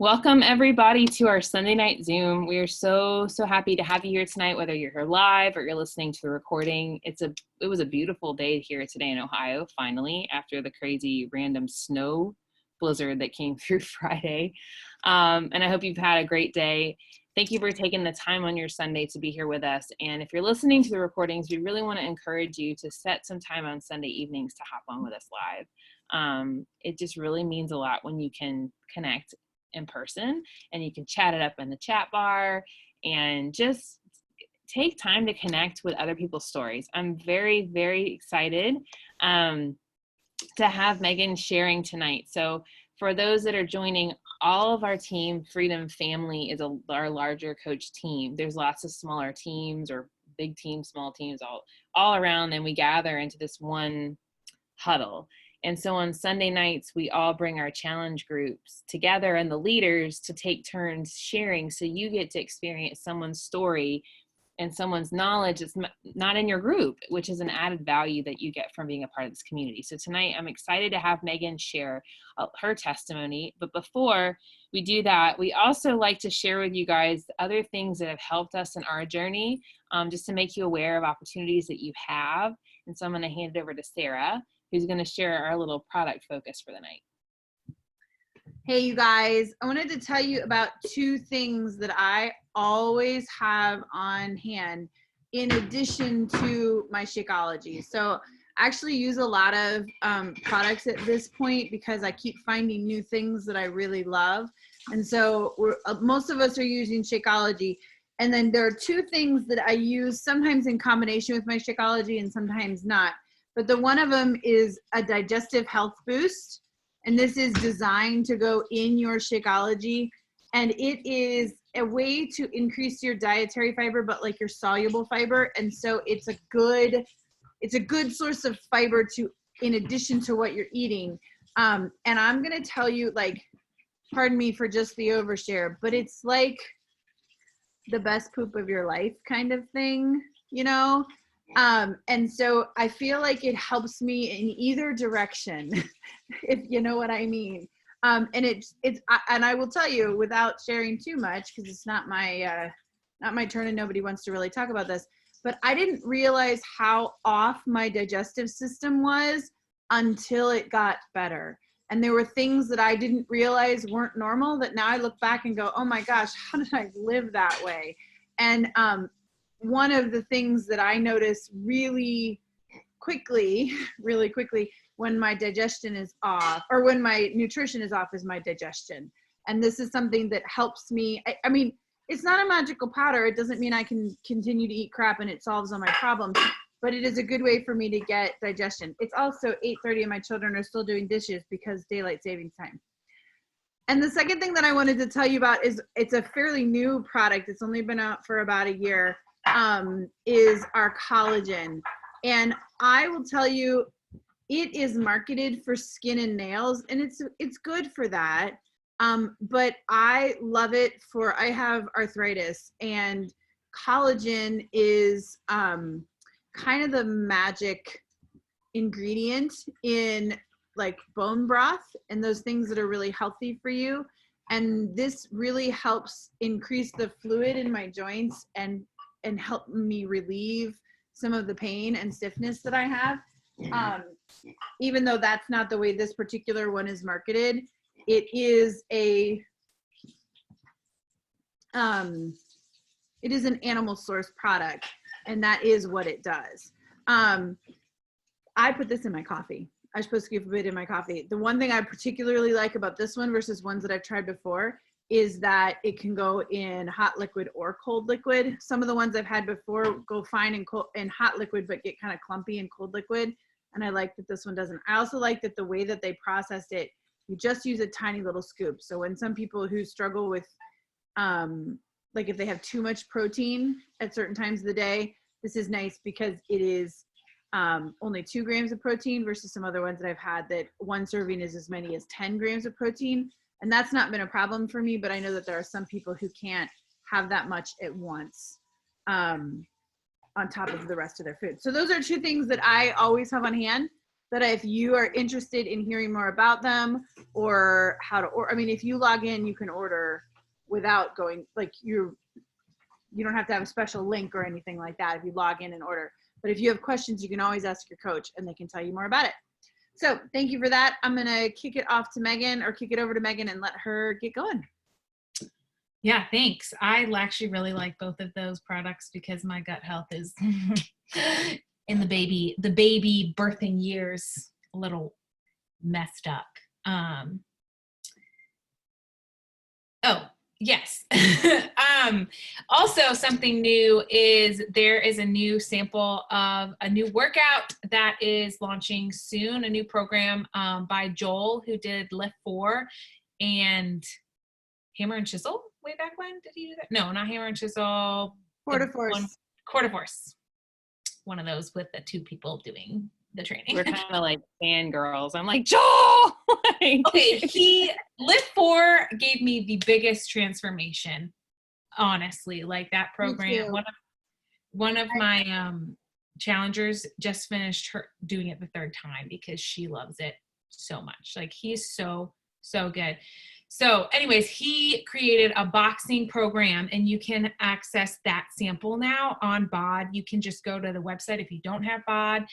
Welcome everybody to our Sunday night Zoom. We are so happy to have you here tonight, whether you're here live or you're listening to the recording. It was a beautiful day here today in Ohio, finally, after the crazy random snow blizzard that came through Friday. And I hope you've had a great day. Thank you for taking the time on your Sunday to be here with us. And if you're listening to the recordings, we really want to encourage you to set some time on Sunday evenings to hop on with us live. It just really means a lot when you can connect in person and you can chat it up in the chat bar and just take time to connect with other people's stories. I'm very excited to have Megan sharing tonight. So for those that are joining, all of our team, Freedom Family, is our larger coach team. There's lots of smaller teams or big teams, small teams, all around, and we gather into this one huddle. And so on Sunday nights, we all bring our challenge groups together and the leaders to take turns sharing. So you get to experience someone's story and someone's knowledge that's not in your group, which is an added value that you get from being a part of this community. So tonight, I'm excited to have Megan share her testimony. But before we do that, we also like to share with you guys other things that have helped us in our journey, just to make you aware of opportunities that you have. And so I'm going to hand it over to Sarah, who's going to share our little product focus for the night. Hey, you guys, I wanted to tell you about two things that I always have on hand in addition to my Shakeology. So I actually use a lot of products at this point because I keep finding new things that I really love. And so most of us are using Shakeology. And then there are two things that I use sometimes in combination with my Shakeology and sometimes not. But the one of them is a digestive health boost. And this is designed to go in your Shakeology. And it is a way to increase your dietary fiber, but like your soluble fiber. And so it's a good source of fiber in addition to what you're eating. And I'm going to tell you, like, pardon me for just the overshare, but it's like the best poop of your life kind of thing, you know? And so I feel like it helps me in either direction, if you know what I mean. And and I will tell you without sharing too much, because it's not my turn and nobody wants to really talk about this, but I didn't realize how off my digestive system was until it got better. And there were things that I didn't realize weren't normal that now I look back and go, oh my gosh, how did I live that way? And, one of the things that I notice really quickly when my digestion is off, or when my nutrition is off, is my digestion. And this is something that helps me. I mean, it's not a magical powder. It doesn't mean I can continue to eat crap and it solves all my problems, but it is a good way for me to get digestion. It's also 8:30 and my children are still doing dishes because daylight savings time. And the second thing that I wanted to tell you about is it's a fairly new product. It's only been out for about a year. Is our collagen. And I will tell you, it is marketed for skin and nails, and it's good for that. But I love it I have arthritis, and collagen is kind of the magic ingredient in like bone broth and those things that are really healthy for you. And this really helps increase the fluid in my joints and help me relieve some of the pain and stiffness that I have. Even though that's not the way this particular one is marketed, it is an animal source product, and that is what it does. I put this in my coffee. I'm supposed to keep a bit in my coffee. The one thing I particularly like about this one versus ones that I've tried before is that it can go in hot liquid or cold liquid. Some of the ones I've had before go fine in hot liquid, but get kind of clumpy in cold liquid. And I like that this one doesn't. I also like that the way that they processed it, you just use a tiny little scoop. So when some people who struggle with, like if they have too much protein at certain times of the day, this is nice because it is only 2 grams of protein versus some other ones that I've had that one serving is as many as 10 grams of protein. And that's not been a problem for me, but I know that there are some people who can't have that much at once on top of the rest of their food. So those are two things that I always have on hand. that if you are interested in hearing more about them or how to order, I mean, if you log in, you can order without going, like you don't have to have a special link or anything like that if you log in and order. But if you have questions, you can always ask your coach and they can tell you more about it. So thank you for that. I'm going to kick it off to Megan, or kick it over to Megan and let her get going. Yeah, thanks. I actually really like both of those products because my gut health is in the baby birthing years a little messed up. Oh, yes. Also something new is there is a new sample of a new workout that is launching soon, a new program by Joel, who did Lift 4 and Hammer and Chisel way back when. Did he do that? No, not Hammer and Chisel. Quarter-force. Quarter-force. One of those with the two people doing the training. We're kind of like fangirls. I'm like, Joel! Okay, Lift 4 gave me the biggest transformation, honestly. Like that program, one of my challengers just finished her doing it the third time because she loves it so much. Like he's so good. So anyways, he created a boxing program and you can access that sample now on BOD. You can just go to the website if you don't have BOD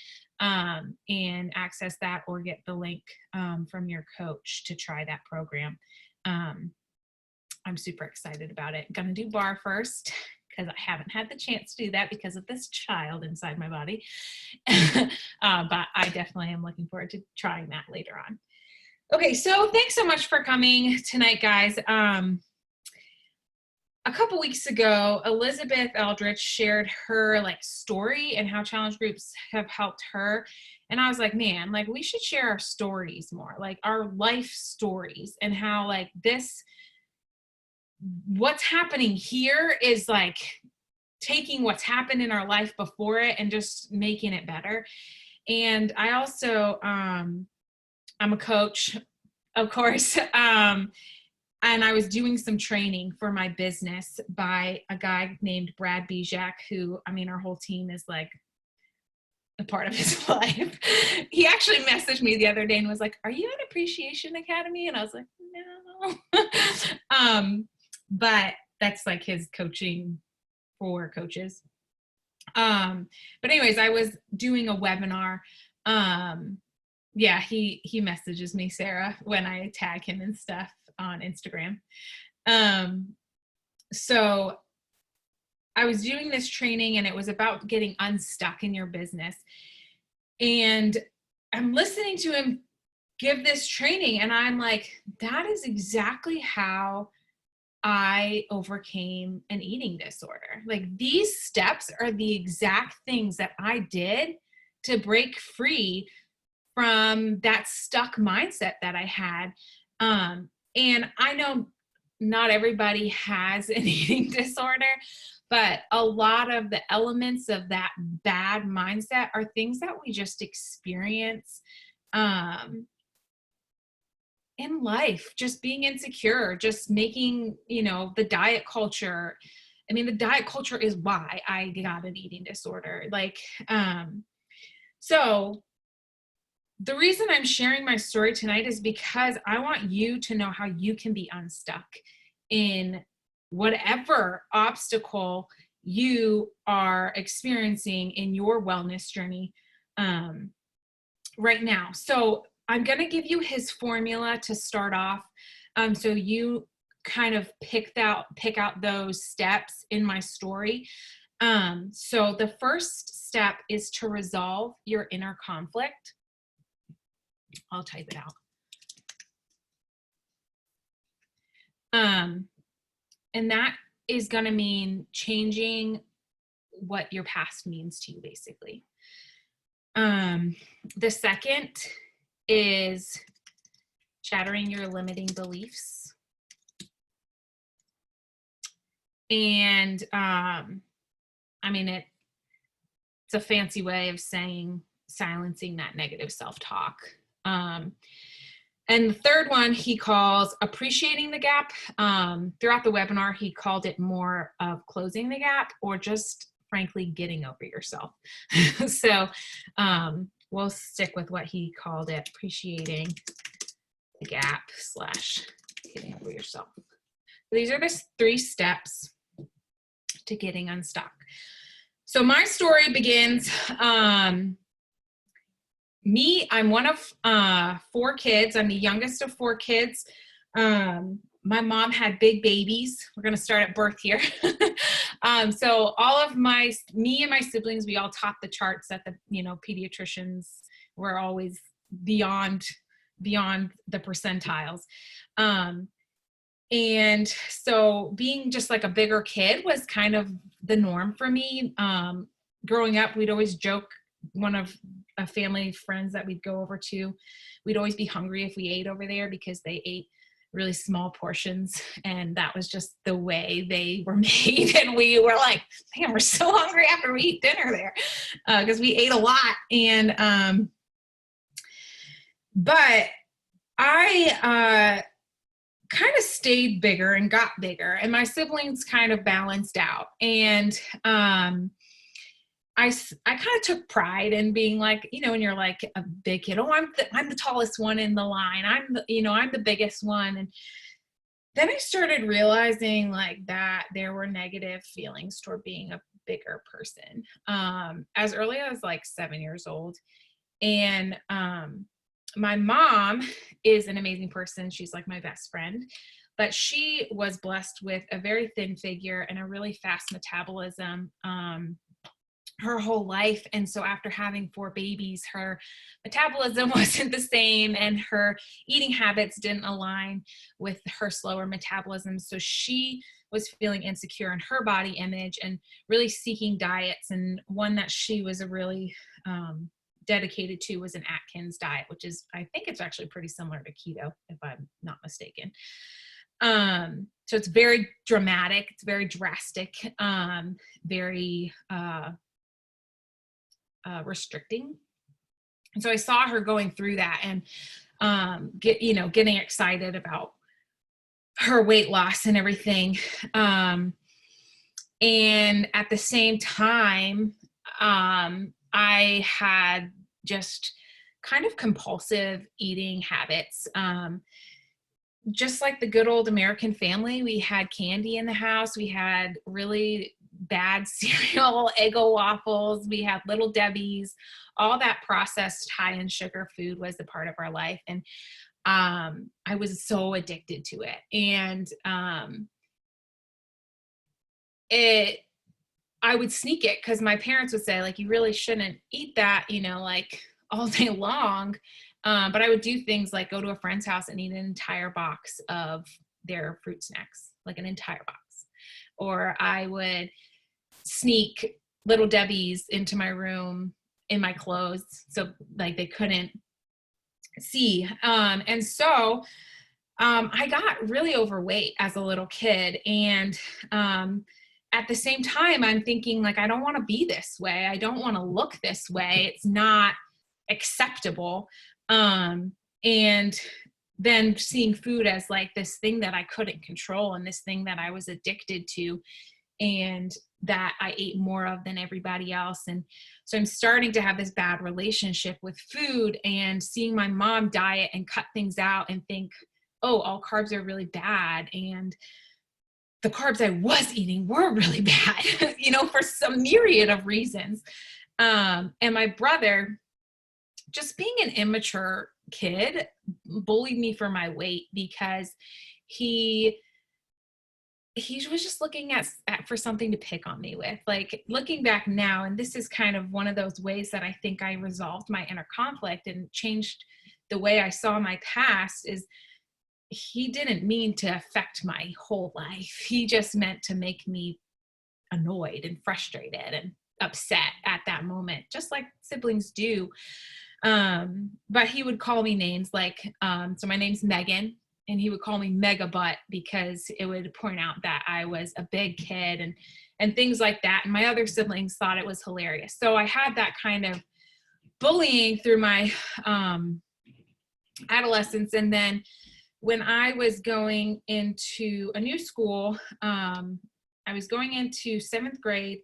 and access that, or get the link from your coach to try that program. I'm super excited about it. Gonna do bar first because I haven't had the chance to do that because of this child inside my body. But I definitely am looking forward to trying that later on. Okay, so thanks so much for coming tonight, guys. A couple weeks ago, Elizabeth Eldridge shared her story and how challenge groups have helped her. And I was like, man, we should share our stories more, our life stories, and how what's happening here is taking what's happened in our life before it and just making it better. And I also, I'm a coach, of course, and I was doing some training for my business by a guy named Brad Bijak, who, our whole team is a part of his life. He actually messaged me the other day and was like, "Are you in Appreciation Academy?" And I was like, "No." But that's his coaching for coaches. But anyways, I was doing a webinar. Yeah, he messages me, Sarah, when I tag him and stuff on Instagram. So I was doing this training and it was about getting unstuck in your business. And I'm listening to him give this training and I'm like, that is exactly how I overcame an eating disorder. These steps are the exact things that I did to break free from that stuck mindset that I had. And I know not everybody has an eating disorder, but a lot of the elements of that bad mindset are things that we just experience in life, just being insecure, just making, the diet culture. The diet culture is why I got an eating disorder. So the reason I'm sharing my story tonight is because I want you to know how you can be unstuck in whatever obstacle you are experiencing in your wellness journey right now. So I'm going to give you his formula to start off. So you kind of pick out those steps in my story. So the first step is to resolve your inner conflict. I'll type it out. And that is going to mean changing what your past means to you, basically. The second is shattering your limiting beliefs. And it's a fancy way of saying silencing that negative self-talk. And the third one he calls appreciating the gap. Throughout the webinar, he called it more of closing the gap or just frankly getting over yourself. So we'll stick with what he called it, appreciating the gap / getting over yourself. These are the 3 steps to getting unstuck. So my story begins, I'm one of 4 kids. I'm the youngest of 4 kids. My mom had big babies. We're going to start at birth here. So all of me and my siblings, we all topped the charts at the, pediatricians were always beyond the percentiles. And so being just like a bigger kid was kind of the norm for me. Growing up, we'd always joke, one of a family friends that we'd go over to, we'd always be hungry if we ate over there because they ate really small portions, and that was just the way they were made. And we were like, man, we're so hungry after we eat dinner there, because we ate a lot. And but I kind of stayed bigger and got bigger, and my siblings kind of balanced out. And I kind of took pride in being like, when you're like a big kid, oh, I'm the tallest one in the line. I'm the biggest one. And then I started realizing like that there were negative feelings toward being a bigger person, as early as like 7 years old. And my mom is an amazing person. She's like my best friend, but she was blessed with a very thin figure and a really fast metabolism her whole life. And so after having 4 babies, her metabolism wasn't the same, and her eating habits didn't align with her slower metabolism. So she was feeling insecure in her body image and really seeking diets. And one that she was a really dedicated to was an Atkins diet, which is, I think it's actually pretty similar to keto, if I'm not mistaken. So it's very dramatic, it's very drastic, very restricting. And so I saw her going through that and getting excited about her weight loss and everything. And at the same time, I had just kind of compulsive eating habits. Just like the good old American family, we had candy in the house. We had really bad cereal, Eggo waffles. We had Little Debbie's. All that processed high in sugar food was a part of our life. And I was so addicted to it. And I would sneak it because my parents would say, like, you really shouldn't eat that, like all day long. But I would do things like go to a friend's house and eat an entire box of their fruit snacks, like an entire box. Or I would sneak Little Debbie's into my room in my clothes, so like they couldn't see. And so I got really overweight as a little kid. And at the same time, I'm thinking like, I don't want to be this way. I don't want to look this way. It's not acceptable. And then seeing food as like this thing that I couldn't control and this thing that I was addicted to and that I ate more of than everybody else. And so I'm starting to have this bad relationship with food and seeing my mom diet and cut things out and think, oh, all carbs are really bad. And the carbs I was eating were really bad, for some myriad of reasons. And my brother, just being an immature kid, bullied me for my weight because he was just looking at for something to pick on me with. Like, looking back now, and this is kind of one of those ways that I think I resolved my inner conflict and changed the way I saw my past, is he didn't mean to affect my whole life. He just meant to make me annoyed and frustrated and upset at that moment, just like siblings do. But he would call me names like, so my name's Megan, and he would call me Mega Butt because it would point out that I was a big kid and things like that. And my other siblings thought it was hilarious. So I had that kind of bullying through my adolescence. And then when I was going into a new school, I was going into 7th grade.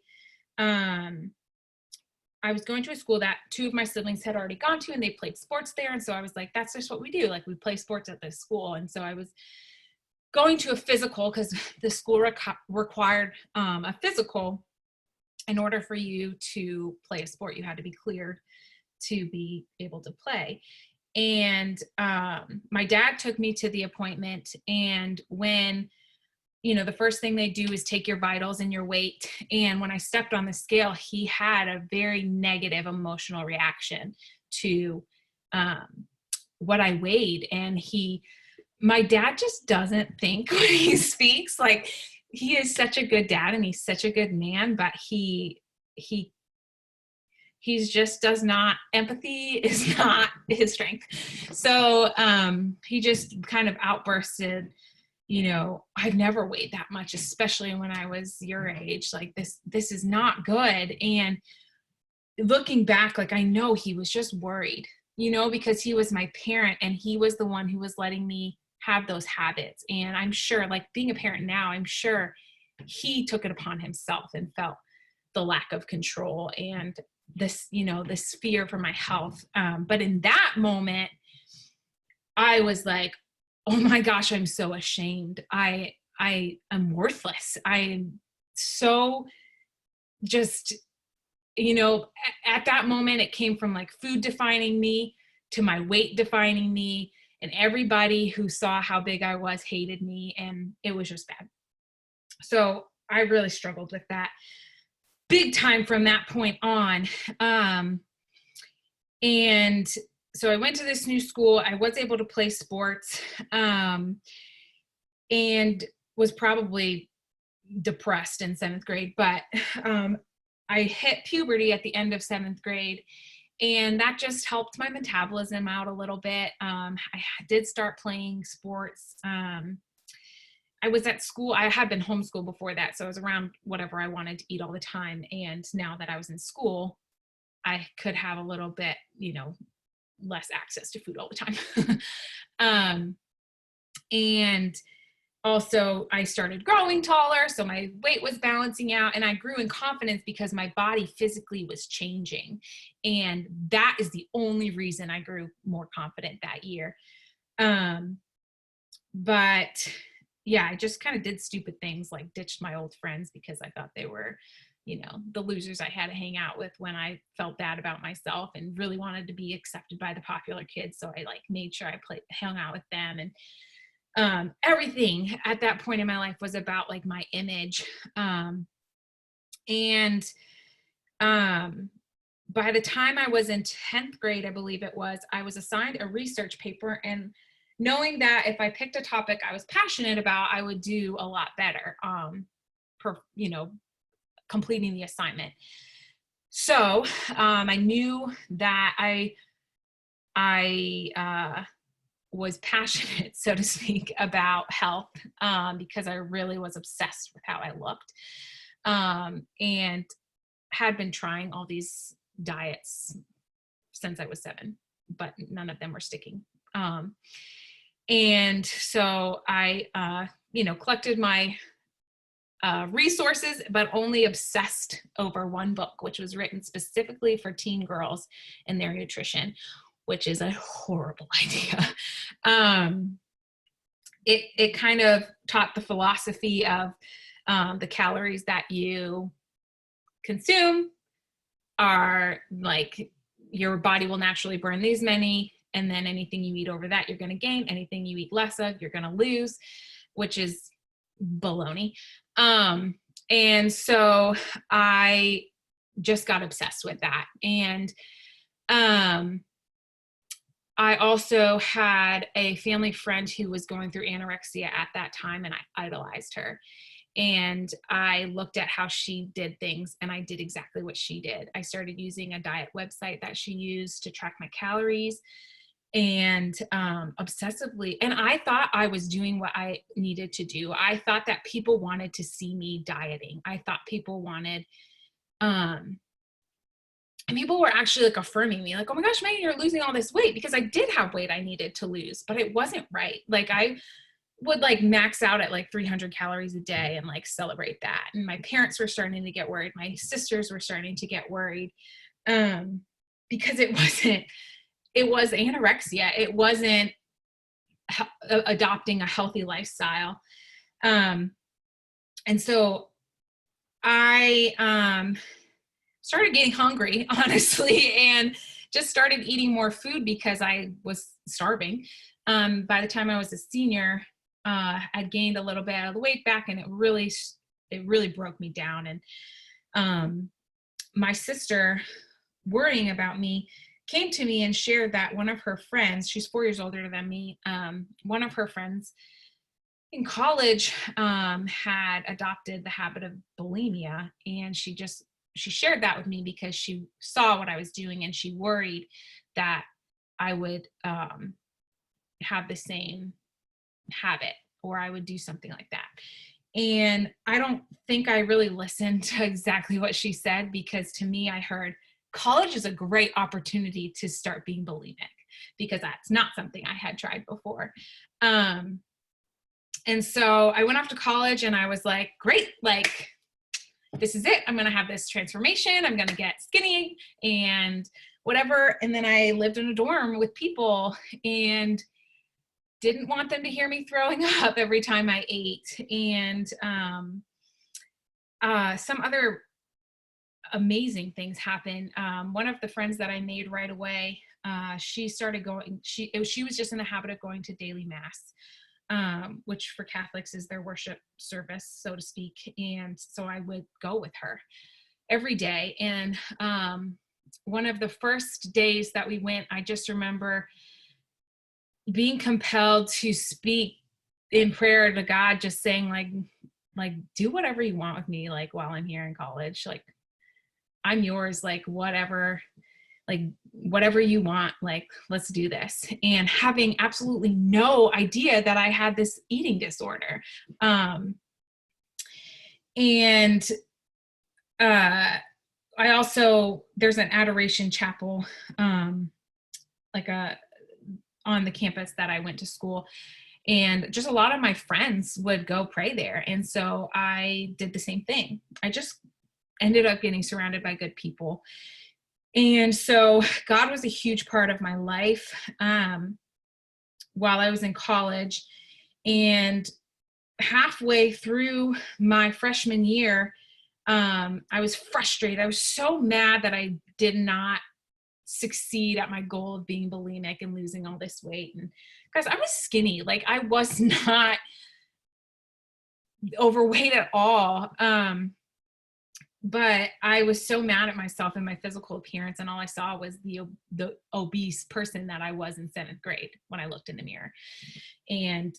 I was going to a school that 2 of my siblings had already gone to, and they played sports there. And so I was like, that's just what we do. Like, we play sports at this school. And so I was going to a physical because the school required a physical. In order for you to play a sport, you had to be cleared to be able to play. And my dad took me to the appointment, and when, you know, the first thing they do is take your vitals and your weight. And when I stepped on the scale, he had a very negative emotional reaction to what I weighed. And my dad just doesn't think when he speaks. Like, he is such a good dad and he's such a good man, but he's just does not, empathy is not his strength. So he just kind of outbursted, you know, I've never weighed that much, especially when I was your age. Like, this is not good. And looking back, like, I know he was just worried, you know, because he was my parent and he was the one who was letting me have those habits. And I'm sure, like, being a parent now, I'm sure he took it upon himself and felt the lack of control and this, you know, this fear for my health. But in that moment, I was like, oh my gosh, I'm so ashamed. I am worthless. I'm so just, you know, at that moment, it came from like food defining me to my weight defining me. And everybody who saw how big I was hated me, and it was just bad. So I really struggled with that big time from that point on. And so I went to this new school. I was able to play sports, and was probably depressed in 7th grade, but I hit puberty at the end of 7th grade. And that just helped my metabolism out a little bit. I did start playing sports. I was at school. I had been homeschooled before that, so I was around whatever I wanted to eat all the time. And now that I was in school, I could have a little bit, you know, less access to food all the time. And also, I started growing taller, so my weight was balancing out, and I grew in confidence because my body physically was changing. And that is the only reason I grew more confident that year. But yeah, I just kind of did stupid things, like ditched my old friends because I thought they were, you know, the losers I had to hang out with when I felt bad about myself and really wanted to be accepted by the popular kids. So I like made sure I hung out with them. And everything at that point in my life was about like my image. And by the time I was in 10th grade, I believe it was, I was assigned a research paper, and knowing that if I picked a topic I was passionate about, I would do a lot better, you know, completing the assignment. So I knew that I was passionate, so to speak, about health, because I really was obsessed with how I looked, and had been trying all these diets since I was 7, but none of them were sticking. And so I, you know, collected my resources, but only obsessed over one book, which was written specifically for teen girls and their nutrition, which is a horrible idea. It kind of taught the philosophy of the calories that you consume are like, your body will naturally burn these many, and then anything you eat over that, you're going to gain. Anything you eat less of, you're going to lose, which is baloney. And so I just got obsessed with that. And I also had a family friend who was going through anorexia at that time, and I idolized her. And I looked at how she did things, and I did exactly what she did. I started using a diet website that she used to track my calories, and obsessively. And I thought I was doing what I needed to do. I thought that people wanted to see me dieting. I thought people wanted, and people were actually like affirming me, like, oh my gosh, Megan, you're losing all this weight, because I did have weight I needed to lose, but it wasn't right. Like, I would like max out at like 300 calories a day and like celebrate that. And my parents were starting to get worried. My sisters were starting to get worried. because it was anorexia. It wasn't adopting a healthy lifestyle. And so I started getting hungry, honestly, and just started eating more food because I was starving. By the time I was a senior, I'd gained a little bit of the weight back, and it really broke me down. And my sister, worrying about me, came to me and shared that one of her friends, she's 4 years older than me, one of her friends in college had adopted the habit of bulimia, and she shared that with me because she saw what I was doing, and she worried that I would have the same habit, or I would do something like that. And I don't think I really listened to exactly what she said, because to me, I heard college is a great opportunity to start being bulimic, because that's not something I had tried before. And so I went off to college, and I was like, great, like, this is it. I'm going to have this transformation. I'm going to get skinny and whatever. And then I lived in a dorm with people and didn't want them to hear me throwing up every time I ate. And some other amazing things happened. One of the friends that I made right away, she started going, she was just in the habit of going to daily mass, which for Catholics is their worship service, so to speak. And so I would go with her every day. And one of the first days that we went, I just remember being compelled to speak in prayer to God, just saying like, do whatever you want with me, like, while I'm here in college, like, I'm yours, like, whatever you want, like, let's do this. And having absolutely no idea that I had this eating disorder. And I also, there's an adoration chapel, on the campus that I went to school, and just a lot of my friends would go pray there. And so I did the same thing. I just ended up getting surrounded by good people. And so God was a huge part of my life while I was in college. And halfway through my freshman year, I was frustrated. I was so mad that I did not succeed at my goal of being bulimic and losing all this weight. And guys, I was skinny. Like, I was not overweight at all. But I was so mad at myself and my physical appearance, and all I saw was the obese person that I was in 7th grade when I looked in the mirror, and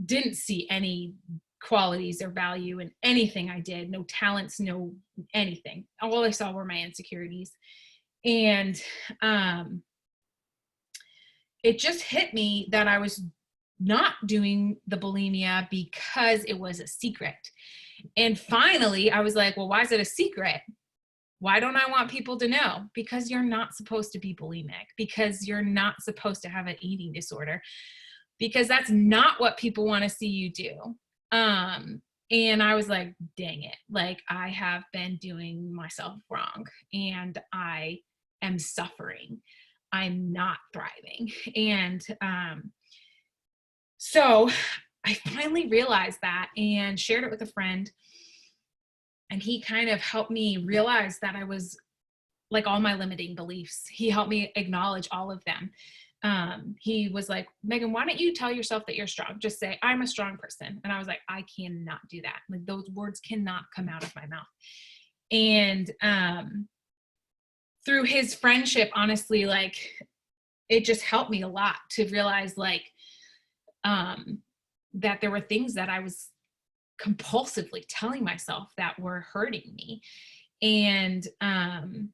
didn't see any qualities or value in anything I did. No talents, no anything. All I saw were my insecurities. And it just hit me that I was not doing the bulimia because it was a secret. And finally, I was like, well, why is it a secret? Why don't I want people to know? Because you're not supposed to be bulimic, because you're not supposed to have an eating disorder, because that's not what people want to see you do. And I was like, dang it. Like, I have been doing myself wrong, and I am suffering. I'm not thriving. And so I finally realized that and shared it with a friend. And he kind of helped me realize that I was, like, all my limiting beliefs, he helped me acknowledge all of them. He was like, Megan, why don't you tell yourself that you're strong? Just say, I'm a strong person. And I was like, I cannot do that. Like, those words cannot come out of my mouth. And through his friendship, honestly, like, it just helped me a lot to realize, like, that there were things that I was compulsively telling myself that were hurting me. And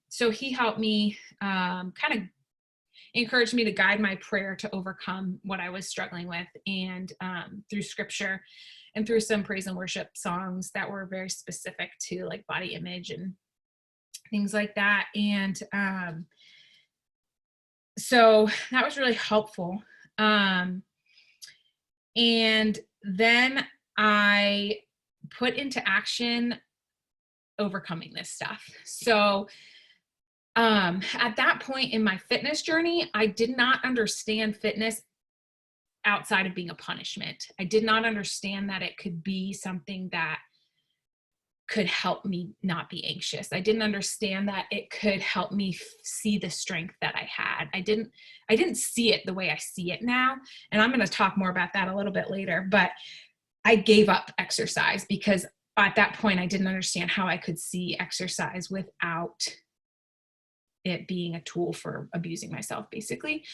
so he helped me, kind of encouraged me to guide my prayer to overcome what I was struggling with, and through scripture and through some praise and worship songs that were very specific to, like, body image and things like that. And so that was really helpful. And then I put into action overcoming this stuff. So At that point in my fitness journey, I did not understand fitness outside of being a punishment. I did not understand that it could be something that could help me not be anxious. I didn't understand that it could help me see the strength that I had. I didn't see it the way I see it now. And I'm going to talk more about that a little bit later, but I gave up exercise because at that point I didn't understand how I could see exercise without it being a tool for abusing myself, basically.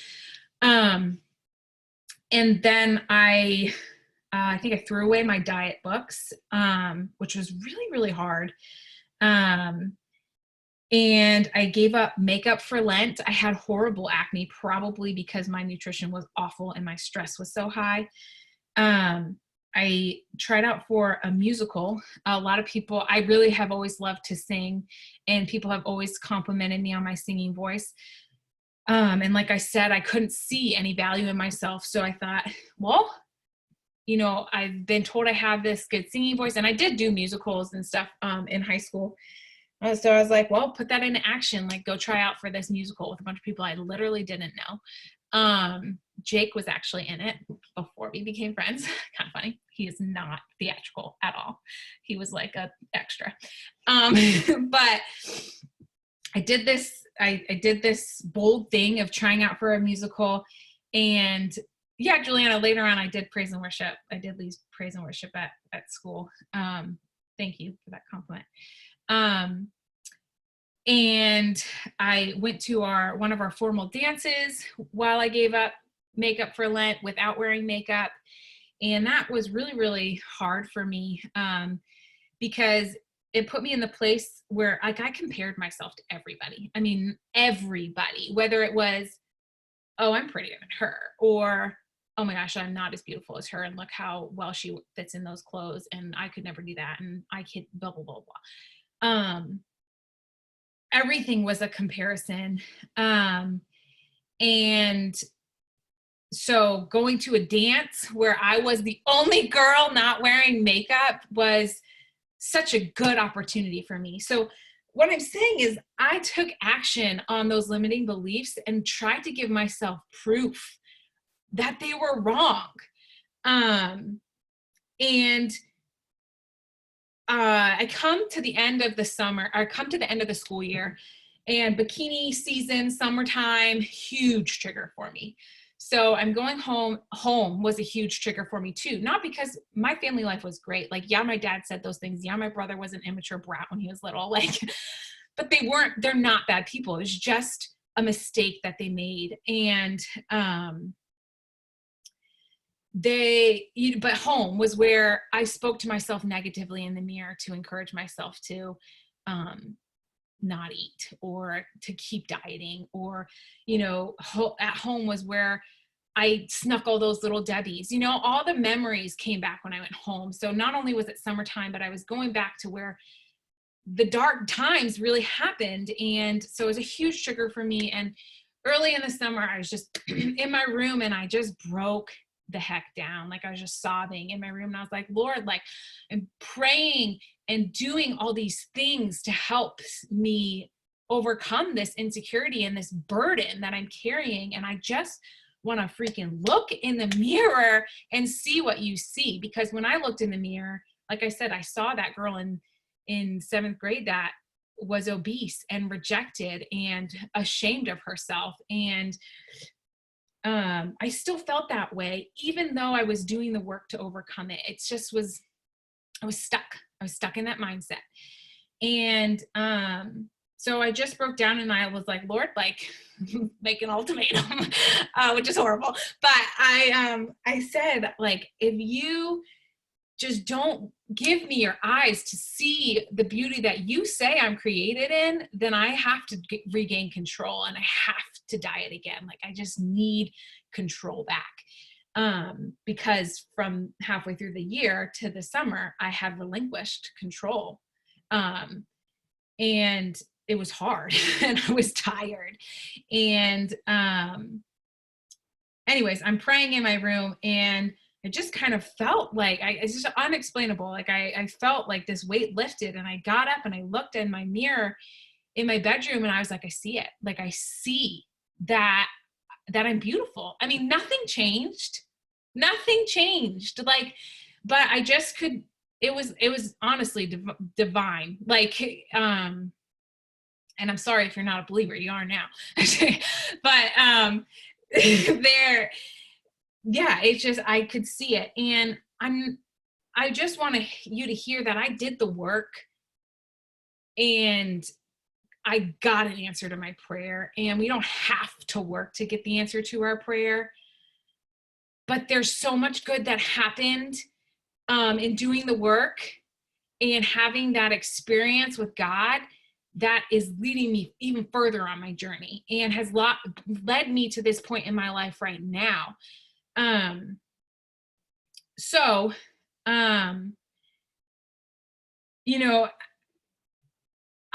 And then I think I threw away my diet books, which was really, really hard. And I gave up makeup for Lent. I had horrible acne, probably because my nutrition was awful and my stress was so high. I tried out for a musical. A lot of people, I really have always loved to sing, and people have always complimented me on my singing voice. And like I said, I couldn't see any value in myself. So I thought, well, you know, I've been told I have this good singing voice, and I did do musicals and stuff in high school. So I was like, well, put that into action, like go try out for this musical with a bunch of people I literally didn't know. Jake was actually in it before we became friends. Kind of funny. He is not theatrical at all. He was like a extra. But I did this bold thing of trying out for a musical. And yeah, Juliana, later on, I did praise and worship. I did lead praise and worship at school. Thank you for that compliment. And I went to one of our formal dances while I gave up makeup for Lent without wearing makeup. And that was really, really hard for me because it put me in the place where like I compared myself to everybody. I mean, everybody, whether it was, oh, I'm prettier than her, or, oh my gosh, I'm not as beautiful as her, and look how well she fits in those clothes, and I could never do that, and I could blah, blah, blah, blah. Everything was a comparison. And so going to a dance where I was the only girl not wearing makeup was such a good opportunity for me. So what I'm saying is I took action on those limiting beliefs and tried to give myself proof that they were wrong. And I come to the end of the summer, or come to the end of the school year, and bikini season, summertime, huge trigger for me. So I'm going home. Home was a huge trigger for me too. Not because my family life was great. Like, yeah, my dad said those things. Yeah, my brother was an immature brat when he was little. Like, but they're not bad people. It was just a mistake that they made. And but home was where I spoke to myself negatively in the mirror to encourage myself to not eat or to keep dieting, or, you know, at home was where I snuck all those little Debbies, you know, all the memories came back when I went home. So not only was it summertime, but I was going back to where the dark times really happened. And so it was a huge trigger for me. And early in the summer, I was just in my room and I just broke the heck down. Like, I was just sobbing in my room, and I was like, Lord, like, I'm praying and doing all these things to help me overcome this insecurity and this burden that I'm carrying. And I just want to freaking look in the mirror and see what you see. Because when I looked in the mirror, like I said, I saw that girl in seventh grade that was obese and rejected and ashamed of herself. And I still felt that way, even though I was doing the work to overcome it. It just was, I was stuck in that mindset. And so I just broke down and I was like, Lord, like, make an ultimatum, which is horrible. But I said, like, if you just don't give me your eyes to see the beauty that you say I'm created in, then I have to regain control and I have to diet again. Like, I just need control back. Because from halfway through the year to the summer, I had relinquished control. And it was hard and I was tired. And anyways, I'm praying in my room, and it just kind of felt like, it's just unexplainable. Like I felt like this weight lifted, and I got up and I looked in my mirror, in my bedroom, and I was like, I see it. Like, I see that I'm beautiful. I mean, nothing changed. Like, but I just could, it was honestly divine. Like, and I'm sorry if you're not a believer, you are now. But there, yeah, it's just, I could see it. And I just want you to hear that I did the work, and I got an answer to my prayer. And we don't have to work to get the answer to our prayer, but there's so much good that happened in doing the work and having that experience with God that is leading me even further on my journey and has led me to this point in my life right now. So, you know,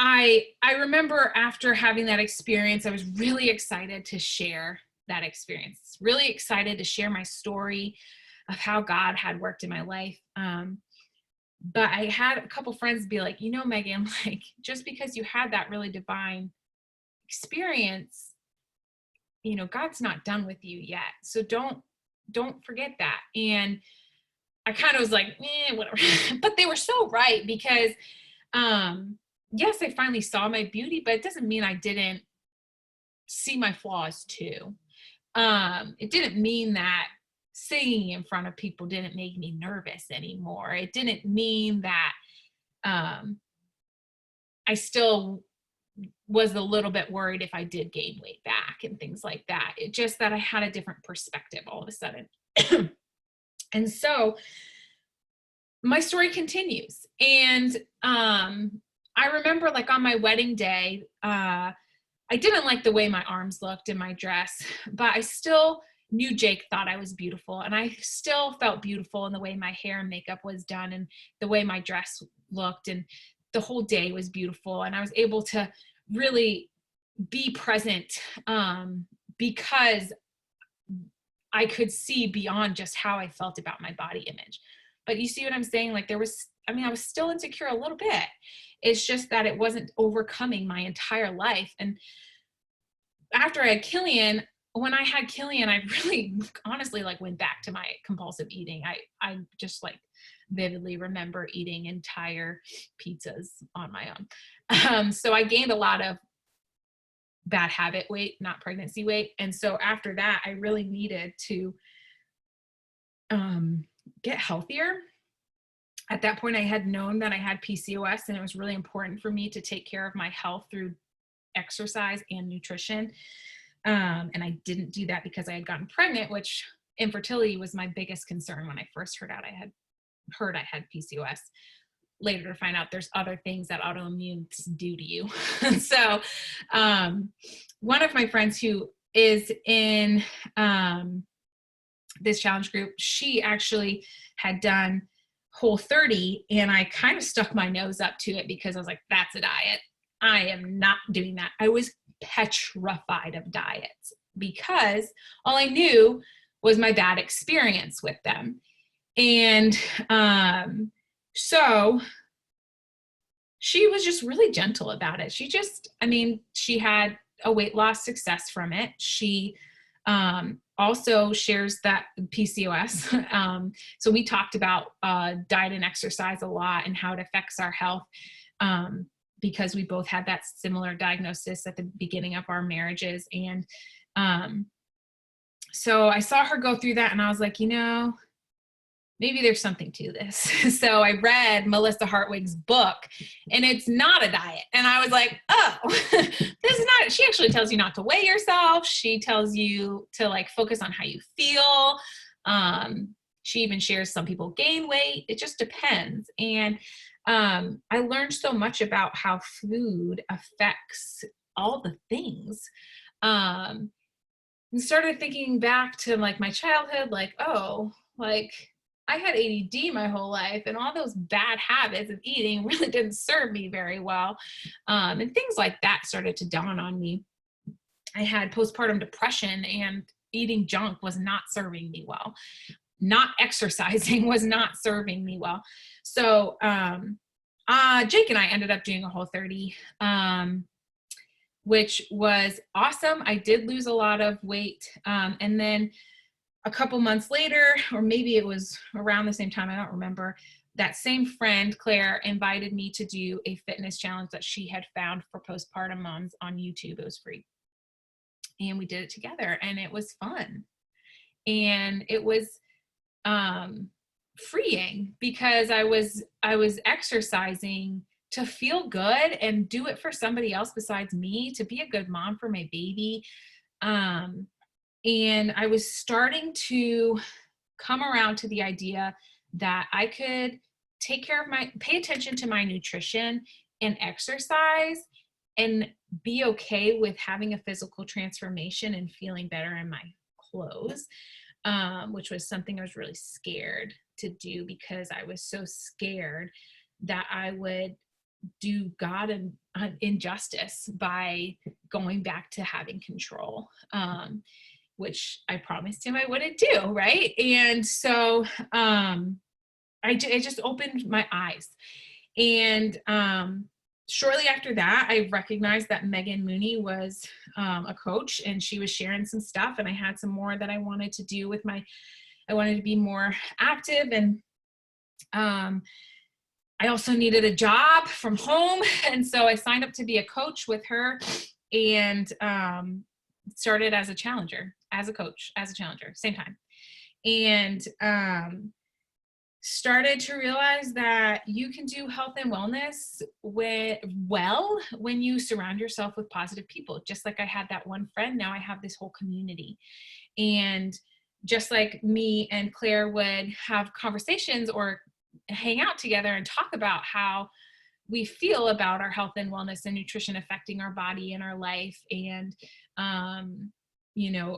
I remember after having that experience, I was really excited to share that experience, really excited to share my story of how God had worked in my life. But I had a couple friends be like, Megan, like, just because you had that really divine experience, God's not done with you yet. So don't forget that. And I kind of was like, whatever. But they were so right, because yes, I finally saw my beauty, but it doesn't mean I didn't see my flaws too. It didn't mean that singing in front of people didn't make me nervous anymore. It didn't mean that I still was a little bit worried if I did gain weight back and things like that. It just that I had a different perspective all of a sudden. And so my story continues. And I remember, like, on my wedding day, I didn't like the way my arms looked in my dress, but I still knew Jake thought I was beautiful. And I still felt beautiful in the way my hair and makeup was done and the way my dress looked. And the whole day was beautiful. And I was able to really be present because I could see beyond just how I felt about my body image. But you see what I'm saying? Like, I was still insecure a little bit. It's just that it wasn't overcoming my entire life. And after I had Killian, when I had Killian, I really honestly, like, went back to my compulsive eating. I just, like, vividly remember eating entire pizzas on my own. So I gained a lot of bad habit weight, not pregnancy weight. And so after that, I really needed to get healthier. At that point, I had known that I had PCOS, and it was really important for me to take care of my health through exercise and nutrition. And I didn't do that because I had gotten pregnant, which infertility was my biggest concern when I first heard I had PCOS. Later to find out there's other things that autoimmune do to you. So one of my friends who is in this challenge group, she actually had done Whole30, and I kind of stuck my nose up to it because I was like, that's a diet. I am not doing that. I was petrified of diets because all I knew was my bad experience with them. And so she was just really gentle about it. She had a weight loss success from it. She also shares that PCOS. So we talked about diet and exercise a lot and how it affects our health because we both had that similar diagnosis at the beginning of our marriages. And so I saw her go through that, and I was like, maybe there's something to this. So I read Melissa Hartwig's book, and it's not a diet. And I was like, oh, this is not, she actually tells you not to weigh yourself. She tells you to, like, focus on how you feel. She even shares some people gain weight. It just depends. And I learned so much about how food affects all the things. And started thinking back to, like, my childhood, like, oh, like, I had ADD my whole life, and all those bad habits of eating really didn't serve me very well. And things like that started to dawn on me. I had postpartum depression, and eating junk was not serving me well. Not exercising was not serving me well. So Jake and I ended up doing a Whole30. which was awesome. I did lose a lot of weight. And then a couple months later, or maybe it was around the same time, I don't remember, that same friend, Claire, invited me to do a fitness challenge that she had found for postpartum moms on YouTube. It was free. And we did it together, and it was fun. And it was freeing because I was exercising to feel good and do it for somebody else besides me, to be a good mom for my baby. And I was starting to come around to the idea that I could pay attention to my nutrition and exercise and be okay with having a physical transformation and feeling better in my clothes, which was something I was really scared to do because I was so scared that I would do God an injustice by going back to having control, which I promised him I wouldn't do, right? And so it just opened my eyes. And shortly after that, I recognized that Megan Mooney was a coach, and she was sharing some stuff, and I had some more that I wanted to do with I wanted to be more active, and I also needed a job from home. And so I signed up to be a coach with her, and started as a challenger, as a coach, as a challenger, same time. And started to realize that you can do health and wellness when you surround yourself with positive people. Just like I had that one friend, now I have this whole community. And just like me and Claire would have conversations or hang out together and talk about how we feel about our health and wellness and nutrition affecting our body and our life, and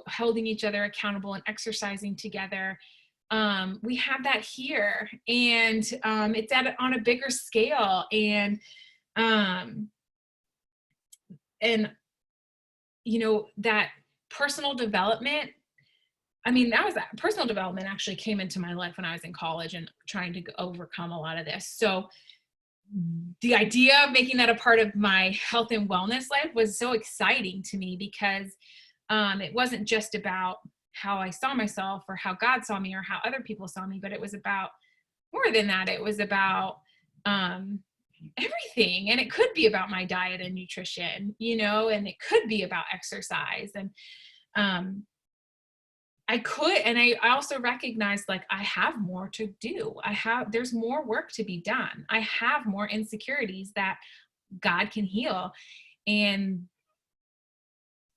holding each other accountable and exercising together. We have that here, and it's on a bigger scale, and that personal development. I mean, personal development actually came into my life when I was in college and trying to overcome a lot of this. So the idea of making that a part of my health and wellness life was so exciting to me, because it wasn't just about how I saw myself or how God saw me or how other people saw me, but it was about more than that. It was about everything. And it could be about my diet and nutrition, and it could be about exercise. And I also recognized, like, I have more to do. There's more work to be done. I have more insecurities that God can heal, and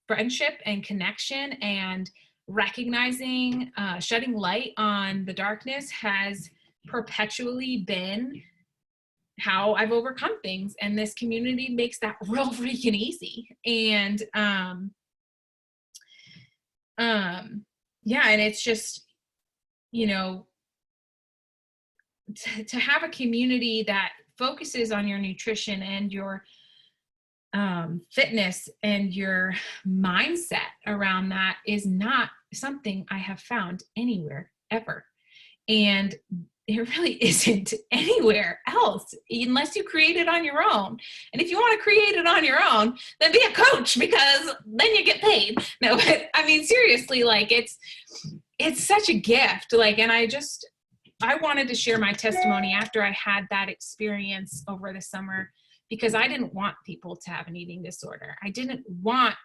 friendship and connection and recognizing, shedding light on the darkness has perpetually been how I've overcome things. And this community makes that real freaking easy. And, and it's just, to have a community that focuses on your nutrition and your fitness and your mindset around that is not something I have found anywhere ever. And it really isn't anywhere else unless you create it on your own. And if you want to create it on your own, then be a coach, because then you get paid. No, but I mean, seriously, like it's such a gift. Like, and I wanted to share my testimony after I had that experience over the summer, because I didn't want people to have an eating disorder. I didn't want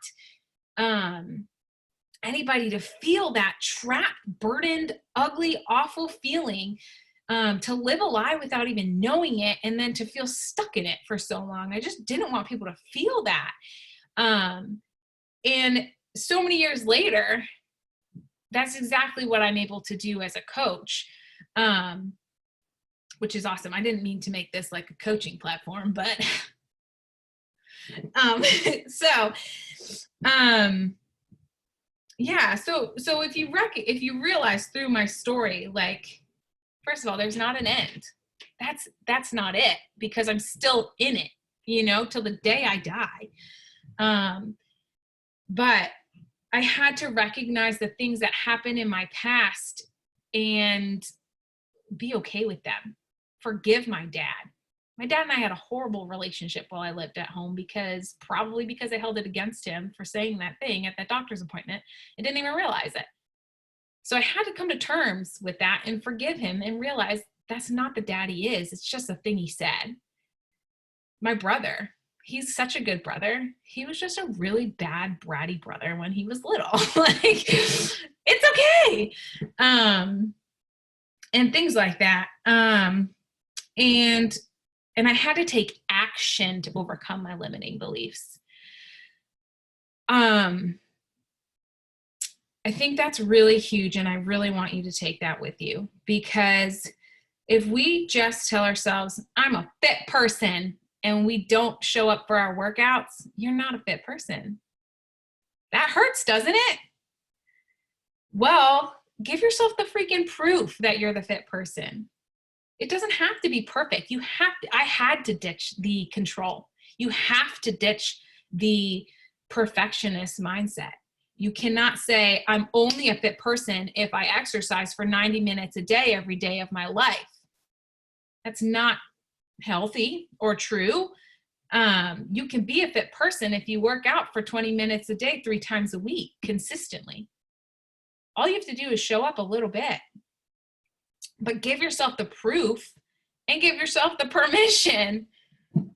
anybody to feel that trapped, burdened, ugly, awful feeling, to live a lie without even knowing it, and then to feel stuck in it for so long. I just didn't want people to feel that. And so many years later, that's exactly what I'm able to do as a coach, which is awesome. I didn't mean to make this like a coaching platform, but so if you realize through my story, like, first of all, there's not an end. That's not it, because I'm still in it, till the day I die. But I had to recognize the things that happened in my past and be okay with them. Forgive my dad. My dad and I had a horrible relationship while I lived at home probably because I held it against him for saying that thing at that doctor's appointment and didn't even realize it. So I had to come to terms with that and forgive him and realize that's not the dad he is. It's just a thing he said. My brother, he's such a good brother. He was just a really bad, bratty brother when he was little. Like, it's okay. And things like that. And I had to take action to overcome my limiting beliefs. I think that's really huge, and I really want you to take that with you, because if we just tell ourselves, I'm a fit person, and we don't show up for our workouts, you're not a fit person. That hurts, doesn't it? Well, give yourself the freaking proof that you're the fit person. It doesn't have to be perfect. I had to ditch the control. You have to ditch the perfectionist mindset. You cannot say, I'm only a fit person if I exercise for 90 minutes a day every day of my life. That's not healthy or true. You can be a fit person if you work out for 20 minutes a day, 3 times a week, consistently. All you have to do is show up a little bit. But give yourself the proof and give yourself the permission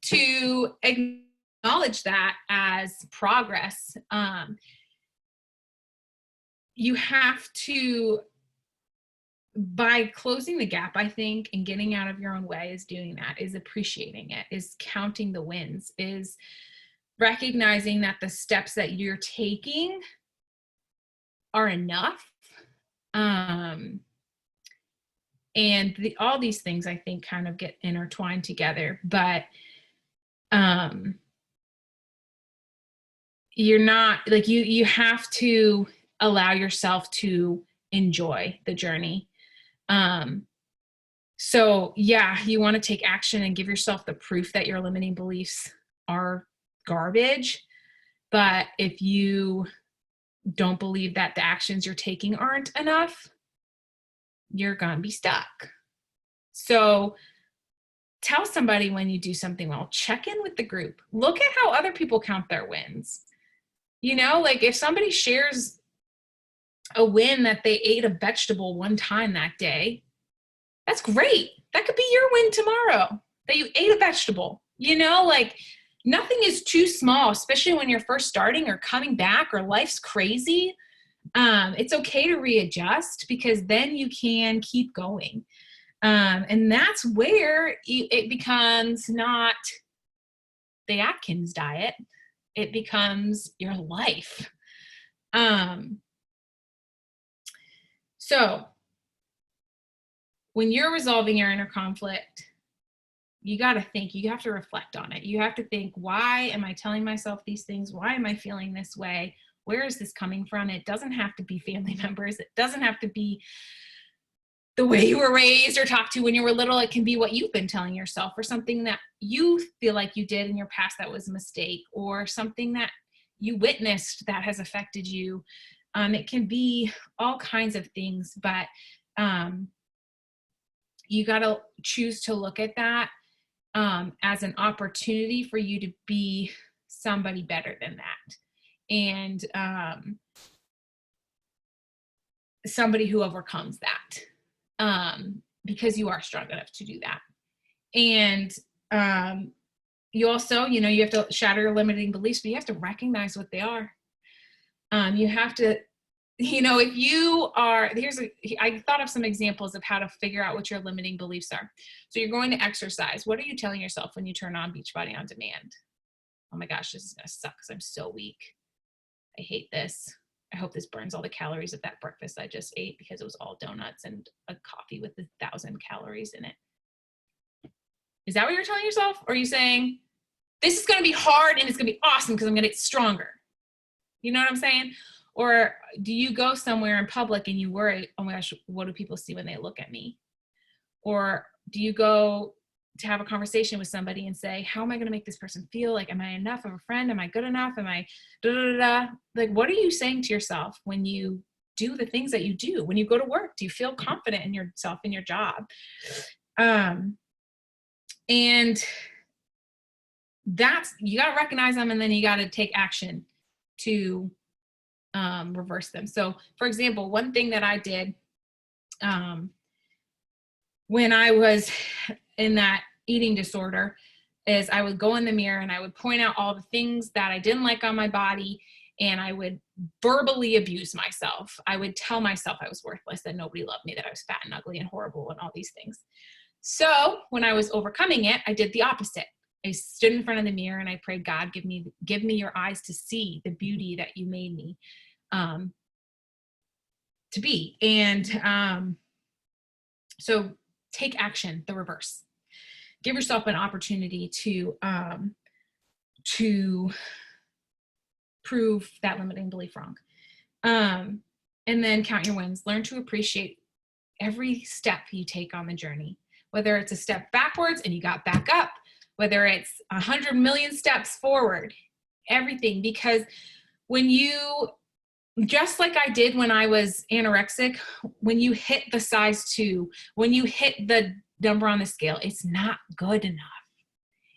to acknowledge that as progress. You have to, by closing the gap, I think, and getting out of your own way is doing that, is appreciating it, is counting the wins, is recognizing that the steps that you're taking are enough. And all these things, I think, kind of get intertwined together, but you're not, like, you have to allow yourself to enjoy the journey. So yeah, you want to take action and give yourself the proof that your limiting beliefs are garbage. But if you don't believe that the actions you're taking aren't enough, you're going to be stuck. So tell somebody when you do something well. Check in with the group. Look at how other people count their wins. You know, like if somebody shares a win that they ate a vegetable one time that day, that's great. That could be your win tomorrow, that you ate a vegetable. You know, like nothing is too small, especially when you're first starting or coming back or life's crazy. It's okay to readjust, because then you can keep going. And that's where it becomes not the Atkins diet. It becomes your life. So when you're resolving your inner conflict, you got to think, you have to reflect on it. You have to think, why am I telling myself these things? Why am I feeling this way? Where is this coming from? It doesn't have to be family members. It doesn't have to be the way you were raised or talked to when you were little. It can be what you've been telling yourself, or something that you feel like you did in your past that was a mistake, or something that you witnessed that has affected you. It can be all kinds of things, but you got to choose to look at that as an opportunity for you to be somebody better than that. And somebody who overcomes that, because you are strong enough to do that. And you also, you know, you have to shatter your limiting beliefs, but you have to recognize what they are. You have to, you know, if you are, I thought of some examples of how to figure out what your limiting beliefs are. So you're going to exercise. What are you telling yourself when you turn on Beachbody On Demand? Oh my gosh, this is going to suck because I'm so weak. I hate this. I hope this burns all the calories of that breakfast I just ate, because it was all donuts and a coffee with 1,000 calories in it. Is that what you're telling yourself? Or are you saying, this is going to be hard and it's going to be awesome because I'm going to get stronger? You know what I'm saying? Or do you go somewhere in public and you worry, oh my gosh, what do people see when they look at me? Or do you go to have a conversation with somebody and say, how am I going to make this person feel? Like, am I enough of a friend? Am I good enough? Am I da da da da? Like, what are you saying to yourself when you do the things that you do? When you go to work, do you feel confident in yourself, in your job? And you got to recognize them, and then you got to take action to reverse them. So for example, one thing that I did when I was in that eating disorder is I would go in the mirror and I would point out all the things that I didn't like on my body, and I would verbally abuse myself. I would tell myself I was worthless, that nobody loved me, that I was fat and ugly and horrible and all these things. So when I was overcoming it, I did the opposite. I stood in front of the mirror and I prayed, God, give me your eyes to see the beauty that you made me to be. And so take action, the reverse. Give yourself an opportunity to prove that limiting belief wrong. And then count your wins. Learn to appreciate every step you take on the journey, whether it's a step backwards and you got back up, whether it's 100 million steps forward, everything. Because when you, just like I did when I was anorexic, when you hit the size 2, when you hit the number on the scale, it's not good enough.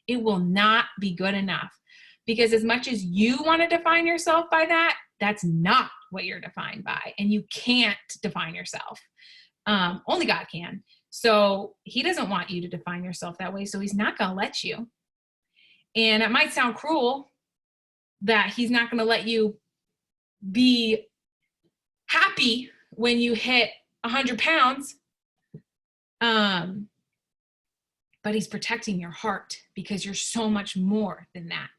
It will not be good enough, because as much as you want to define yourself by that, that's not what you're defined by, and you can't define yourself. Only God can. So he doesn't want you to define yourself that way, so he's not going to let you. And it might sound cruel that he's not going to let you be happy when you hit 100 pounds. But he's protecting your heart, because you're so much more than that.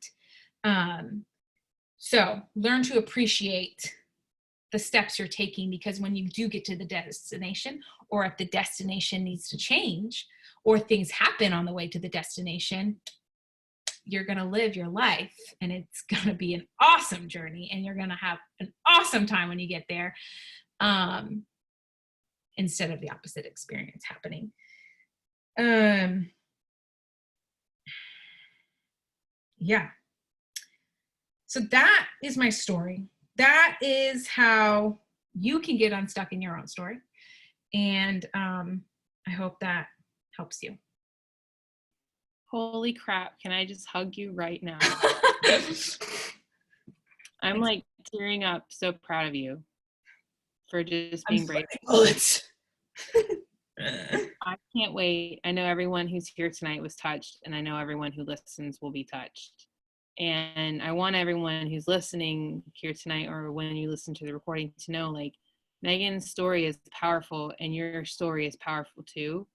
So learn to appreciate the steps you're taking, because when you do get to the destination, or if the destination needs to change, or things happen on the way to the destination, you're going to live your life, and it's going to be an awesome journey, and you're going to have an awesome time when you get there, instead of the opposite experience happening. Yeah. So that is my story. That is how you can get unstuck in your own story. And I hope that helps you. Holy crap. Can I just hug you right now? I'm like tearing up, so proud of you for just being brave. Bullets. I can't wait. I know everyone who's here tonight was touched, and I know everyone who listens will be touched. And I want everyone who's listening here tonight, or when you listen to the recording, to know, like, Megan's story is powerful, and your story is powerful too.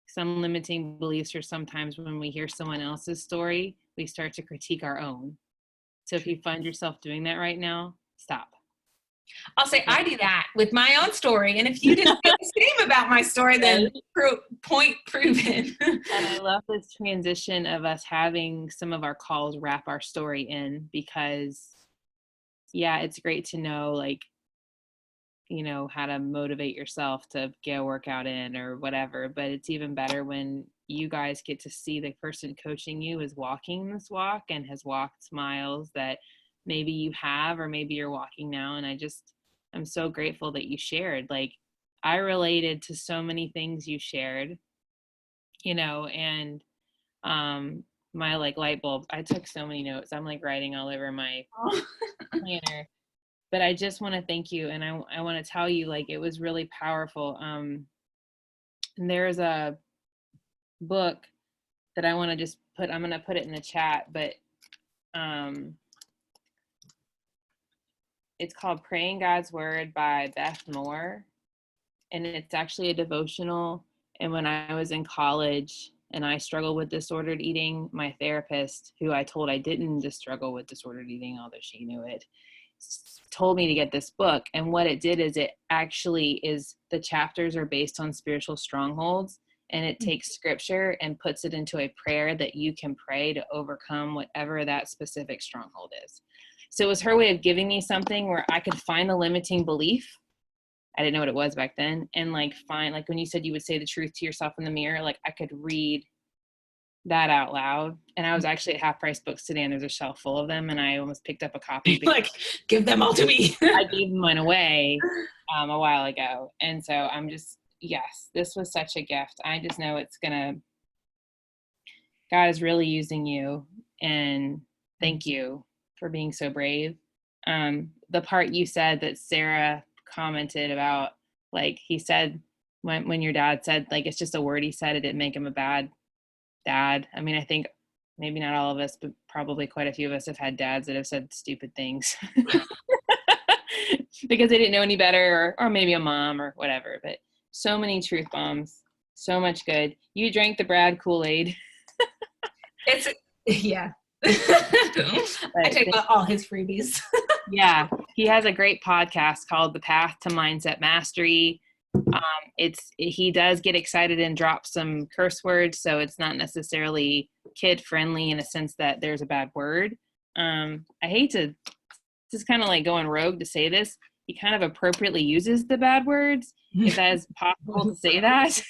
Some limiting beliefs are sometimes when we hear someone else's story, we start to critique our own. So if you find yourself doing that right now, stop. I'll say I do that with my own story. And if you didn't feel the same about my story, then point proven. And I love this transition of us having some of our calls wrap our story in, because, yeah, it's great to know, like, you know, how to motivate yourself to get a workout in or whatever. But it's even better when you guys get to see the person coaching you is walking this walk and has walked miles that maybe you have, or maybe you're walking now. And I'm so grateful that you shared. Like, I related to so many things you shared, you know, and my like light bulb, I took so many notes. I'm like writing all over my planner. But I just want to thank you, and I want to tell you, like, it was really powerful. And there's a book that I want to just put, I'm going to put it in the chat, but it's called Praying God's Word by Beth Moore. And it's actually a devotional. And when I was in college and I struggled with disordered eating, my therapist, who I told I didn't just struggle with disordered eating, although she knew it, told me to get this book. And what it did is, it actually is, the chapters are based on spiritual strongholds, and it takes scripture and puts it into a prayer that you can pray to overcome whatever that specific stronghold is. So it was her way of giving me something where I could find the limiting belief. I didn't know what it was back then. And like find, like when you said you would say the truth to yourself in the mirror, like I could read that out loud. And I was actually at Half Price Books today, and there's a shelf full of them, and I almost picked up a copy. Like, give them all to me. I gave mine away a while ago. And so I'm just, yes, this was such a gift. I just know it's gonna, God is really using you, and thank you for being so brave. The part you said that Sarah commented about, like, he said when your dad said, like, it's just a word he said, it didn't make him a bad dad. I mean, I think maybe not all of us, but probably quite a few of us have had dads that have said stupid things because they didn't know any better, or maybe a mom or whatever. But so many truth bombs, so much good. You drank the Brad Kool-Aid. It's, yeah. I take all his freebies. Yeah, he has a great podcast called The Path to Mindset Mastery. He does get excited and drop some curse words, so it's not necessarily kid friendly in a sense that there's a bad word. I hate to, this is kind of like going rogue to say this. He kind of appropriately uses the bad words, if that is possible to say that.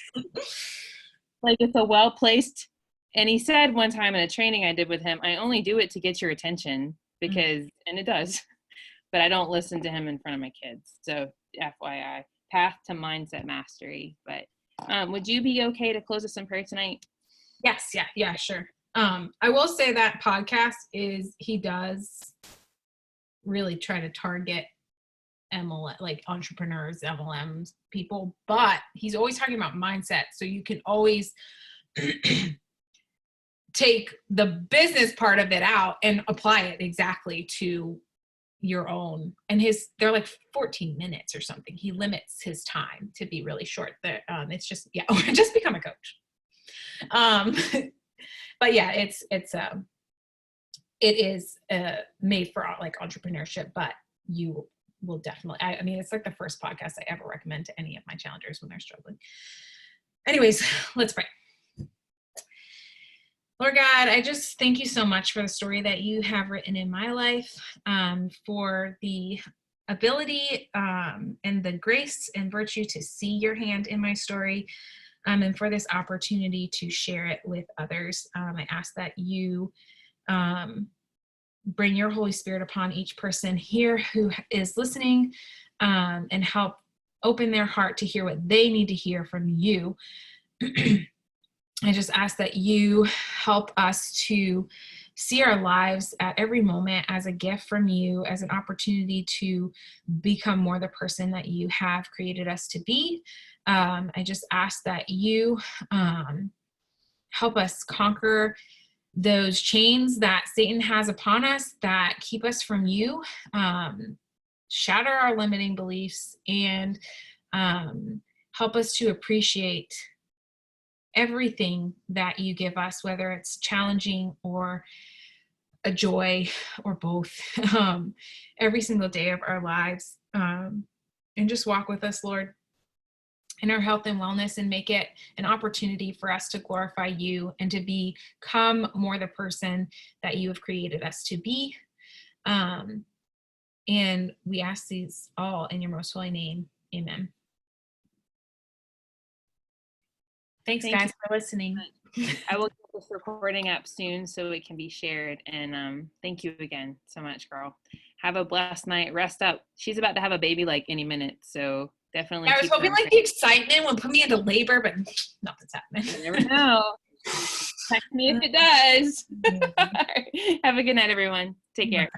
Like, it's a well placed. And he said one time in a training I did with him, I only do it to get your attention because, and it does, but I don't listen to him in front of my kids. So FYI, Path to Mindset Mastery. But would you be okay to close us in prayer tonight? Yes. Yeah, sure. I will say that podcast he does really try to target MLM, like entrepreneurs, MLMs, people, but he's always talking about mindset. So you can always take the business part of it out and apply it exactly to your own. And they're like 14 minutes or something. He limits his time to be really short. It's just, yeah, just become a coach. But yeah, it is made for like entrepreneurship, but you will definitely, I mean, it's like the first podcast I ever recommend to any of my challengers when they're struggling. Anyways, let's pray. Lord God, I just thank you so much for the story that you have written in my life, for the ability and the grace and virtue to see your hand in my story, and for this opportunity to share it with others. I ask that you bring your Holy Spirit upon each person here who is listening, and help open their heart to hear what they need to hear from you. I just ask that you help us to see our lives at every moment as a gift from you, as an opportunity to become more the person that you have created us to be. I just ask that you help us conquer those chains that Satan has upon us that keep us from you, shatter our limiting beliefs, and help us to appreciate everything that you give us, whether it's challenging or a joy or both, every single day of our lives, and just walk with us, Lord, in our health and wellness, and make it an opportunity for us to glorify you and to become more the person that you have created us to be. And we ask these all in your most holy name. Amen. Thanks, guys, for listening. I will get this recording up soon so it can be shared. And thank you again so much, girl. Have a blessed night. Rest up. She's about to have a baby like any minute, so definitely. I was hoping like the excitement would put me into labor, but nothing's happening. You never know. Text me if it does. Have a good night, everyone. Take care.